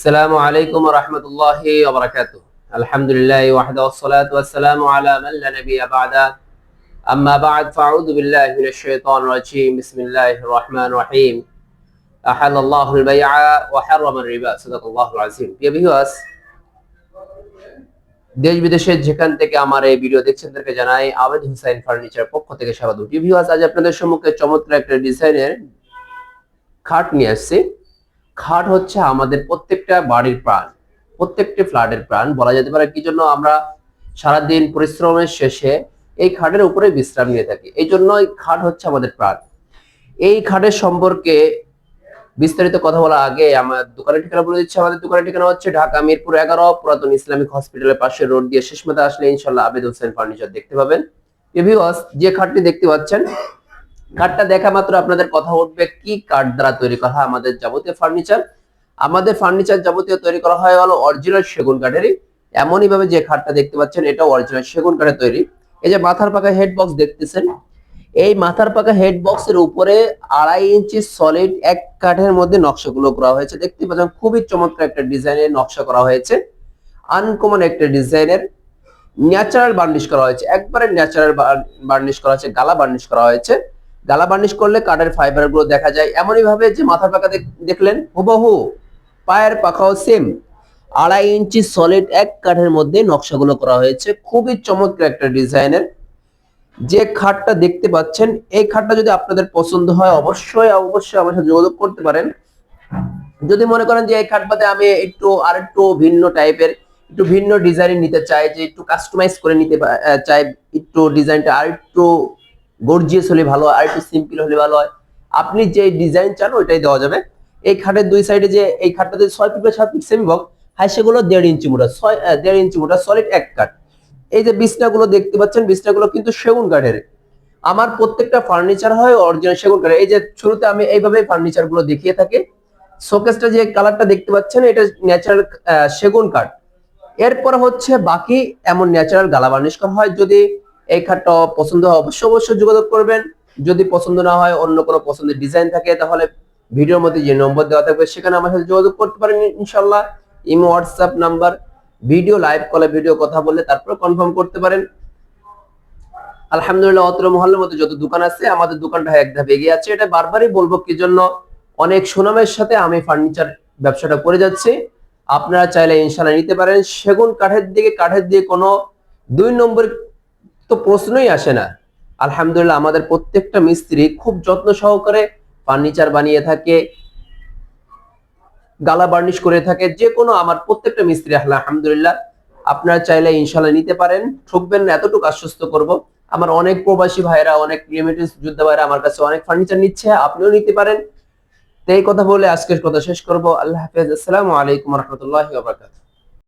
السلام عليكم ورحمة الله وبركاته. الحمد لله وحده والصلاة والسلام على من لا نبي بعده. أما بعد فأعوذ بالله من الشيطان الرجيم. بسم الله الرحمن الرحيم. أحل الله البيع وحرم الربا. صدق الله العظيم. প্রিয় ভিউয়ার্স, দেশ বিদেশের যেখান থেকে আমার এই ভিডিও দেখছেন তাদেরকে জানাই আবেদ হুসাইন ফার্নিচার পক্ষ থেকে স্বাগত। প্রিয় ভিউয়ার্স, আজ আপনাদের সম্মুখে চমৎকার একটা ডিজাইনের খাট নিয়ে আসছি। খাট হচ্ছে আমাদের প্রত্যেকটা বাড়ির প্রাণ, প্রত্যেকটি ফ্ল্যাটের প্রাণ বলা যেতে পারে। কি জন্য আমরা সারাদিন পরিশ্রমের শেষে এই খাটের উপরে বিশ্রাম নিয়ে থাকি, এই জন্য এই খাট হচ্ছে আমাদের প্রাণ। এই খাটের সম্পর্কে বিস্তারিত কথা বলার আগে আমার দোকানের ঠিকানা বলে দিচ্ছি। আমাদের দোকানের ঠিকানা হচ্ছে ঢাকা মিরপুর 11, পুরাতন ইসলামিক হসপিটালের পাশে রোড দিয়ে শেষ মাথা আসলে ইনশাল্লাহ আবেদ হোসেন ফার্নিচার দেখতে পাবেন। ভিউয়ার্স, যে খাটটি দেখতে পাচ্ছেন, কাঠটা দেখা মাত্র আপনাদের কথা উঠবে কি কাঠ দ্বারা তৈরি করা হয় আমাদের যাবতীয় ফার্নিচার। আমাদের ফার্নিচার যাবতীয় তৈরি করা হয় হলো অরিজিনাল সেগুন কাঠেরই। এমনই ভাবে যে খাটটা দেখতে পাচ্ছেন, এটা অরিজিনাল সেগুন কাঠের তৈরি। এই যে মাথার পাকা হেড বক্স দেখতেছেন, এই মাথার পাকা হেড বক্সের উপরে 2.5 ইঞ্চি সলিড এক কাঠের মধ্যে নকশাগুলো করা হয়েছে। দেখতে পাচ্ছেন খুবই চমৎকার একটা ডিজাইনের নকশা করা হয়েছে, আনকমন একটা ডিজাইনের ন্যাচারাল বার্নিশ করা হয়েছে। একবারে ন্যাচারাল বার্নিশ করা হয়েছে, গালা বার্নিশ করা হয়েছে। গালা বার্নিশ করলে কাঠের ফাইবার গুলো দেখা যায়। এমনই ভাবে যে মাথার পাকা দেখলেন হুবহু, পায়ের পাখাও সেম 2.5 ইঞ্চি সলিড এক কাঠের মধ্যে নকশাগুলো করা হয়েছে। খুবই চমৎকার একটা ডিজাইনের যে খাটটা দেখতে পাচ্ছেন, এই খাটটা যদি আপনাদের পছন্দ হয় অবশ্যই অবশ্যই আমার সাথে যোগাযোগ করতে পারেন। যদি মনে করেন যে এই খাট বাদে আমি আরেকটু ভিন্ন টাইপের, একটু ভিন্ন ডিজাইন নিতে চাই, যে একটু কাস্টমাইজ করে নিতে চাই, একটু ডিজাইনটা আরেকটু গর্জিয়াস হলে ভালো, আর একটু সিম্পল হলে ভালো হয়, আপনি যে ডিজাইন চান ওইটাই দেওয়া যাবে। এই খাটের দুই সাইডে যে এই খাটটাতে 6 feet by 7 feet semi box, high সেগুলো 1.5 ইঞ্চি মোটা, 1.5 ইঞ্চি মোটা সলিড এক কাঠ। এই যে বিছনাগুলো দেখতে পাচ্ছেন, বিছনাগুলো কিন্তু সেগুন কাঠের। আমার প্রত্যেকটা ফার্নিচার হয় অরিজিনাল সেগুন কাঠের। এই যে শুরুতে আমি এইভাবে ফার্নিচার গুলো দেখিয়ে থাকি। শোকেসটা যে কালারটা দেখতে পাচ্ছেন, এটা ন্যাচারাল সেগুন কাঠ। এরপর হচ্ছে বাকি এমন ন্যাচারাল গালা বার্নিশ করা হয়। যদি এই খাটটা পছন্দ হয় অবশ্যই অবশ্যই যোগাযোগ করবেন। যদি পছন্দ না হয়, অন্য কোনো পছন্দের ডিজাইন থাকে, তাহলে ভিডিওর মধ্যে যে নম্বর দেওয়া থাকবে সেখানে আমার সাথে যোগাযোগ করতে পারেন ইনশাল্লাহ। Imo, WhatsApp number, video live কলে ভিডিও কথা বললে তারপর কনফার্ম করতে পারেন। আলহামদুলিল্লাহ, অত্র মহল্লার মধ্যে যত দোকান আছে আমাদের দোকানটা এক ধাপ এগিয়ে আছে। এটা বারবারই বলবো, কি জন্য অনেক সুনামের সাথে আমি ফার্নিচার ব্যবসাটা করে যাচ্ছি। আপনারা চাইলে ইনশাআল্লাহ নিতে পারেন। সেগুন কাঠের দিয়ে কোনো 2 নম্বর তো প্রশ্নই আসে না। আলহামদুলিল্লাহ, আমাদের প্রত্যেকটা মিস্ত্রি খুব যত্ন সহকারে ফার্নিচার বানিয়ে থাকে, গালা বার্নিশ করে থাকে। যে কোনো আমার প্রত্যেকটা মিস্ত্রি আলহামদুলিল্লাহ। আপনারা চাইলে ইনশাআল্লাহ নিতে পারেন, ঠকবেন না, এতটুকু আশ্বস্ত করব। আমার অনেক প্রবাসী ভাইরা, অনেক রিমিটেন্স যোদ্ধা ভাইরা আমার কাছে অনেক ফার্নিচার নিচ্ছে, আপনিও নিতে পারেন। তো এই কথা বলে আজকের কথা শেষ করব। আল্লাহ হাফেজ। আসসালামু আলাইকুম ওয়া রাহমাতুল্লাহি ওয়া বারাকাতুহু।